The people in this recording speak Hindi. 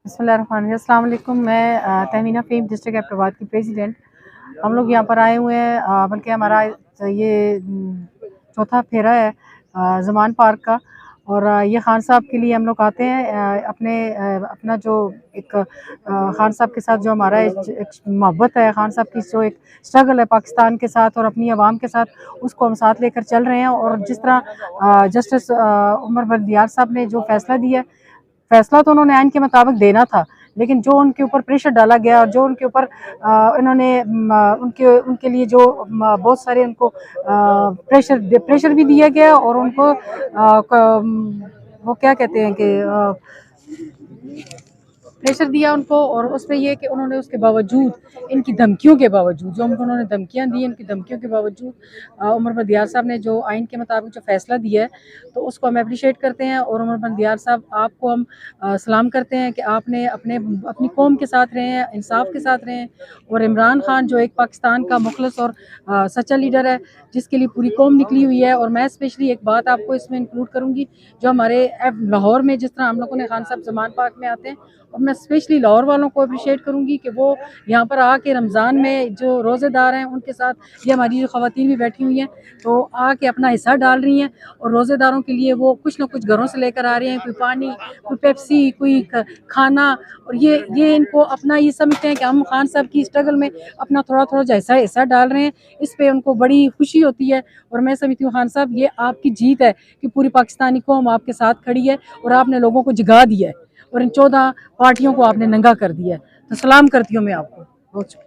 बिस्मिल्लाहिर्रहमानिर्रहीम। अस्सलाम वालेकुम। मैं तहमीना फ़हीम, डिस्ट्रिक्ट एबटाबाद की प्रेसिडेंट। हम लोग यहाँ पर आए हुए हैं, बल्कि हमारा ये चौथा फेरा है ज़मान पार्क का। और ये खान साहब के लिए हम लोग आते हैं। अपना जो एक खान साहब के साथ जो हमारा एक मोहब्बत है, खान साहब की जो एक स्ट्रगल है पाकिस्तान के साथ और अपनी आवाम के साथ, उसको हम साथ लेकर चल रहे हैं। और जिस तरह जस्टिस उमर बंदियार साहब ने जो फ़ैसला दिया, फ़ैसला तो उन्होंने आइन के मुताबिक देना था, लेकिन जो उनके ऊपर प्रेशर डाला गया और जो उनके ऊपर इन्होंने उनके उनके लिए जो बहुत सारे उनको प्रेशर भी दिया गया और उनको वो क्या कहते हैं कि प्रेशर दिया उनको। और उसमें ये कि उन्होंने उसके बावजूद, इनकी धमकियों के बावजूद, जो उन्होंने धमकियां दी, इनकी धमकियों के बावजूद उमर बंदियार साहब ने जो आइन के मुताबिक जो फ़ैसला दिया है, तो उसको हम अप्रिशिएट करते हैं। और उमर बंदियार साहब, आपको हम सलाम करते हैं कि आपने अपनी कौम के साथ रहे हैं, इंसाफ के साथ रहे हैं। और इमरान खान जो एक पाकिस्तान का मुखलस और सच्चा लीडर है, जिसके लिए पूरी कौम निकली हुई है। और मैं स्पेशली एक बात आपको इसमें इंक्लूड करूँगी, जो हमारे लाहौर में जिस तरह हम लोगों ने खान साहब ज़मान पार्क में आते हैं, और मैं स्पेशली लाहौर वालों को अप्रिशिएट करूँगी कि वो यहाँ पर आके रमज़ान में जो रोज़ेदार हैं उनके साथ, ये हमारी जो ख़वातीन भी बैठी हुई हैं, तो आके अपना हिस्सा डाल रही हैं। और रोज़ेदारों के लिए वो कुछ ना कुछ घरों से लेकर आ रहे हैं, कोई पानी, कोई पेप्सी, कोई खाना। और ये इनको अपना ये समझते हैं कि हम खान साहब की स्ट्रगल में अपना थोड़ा थोड़ा जैसा हिस्सा डाल रहे हैं। इस पे उनको बड़ी खुशी होती है। और मैं समझती हूँ खान साहब, ये आपकी जीत है कि पूरी पाकिस्तानी कौम आपके साथ खड़ी है और आपने लोगों को जगा दिया है और इन 14 पार्टियों को आपने नंगा कर दिया है। तो सलाम करती हूँ मैं आपको। बहुत शुक्रिया।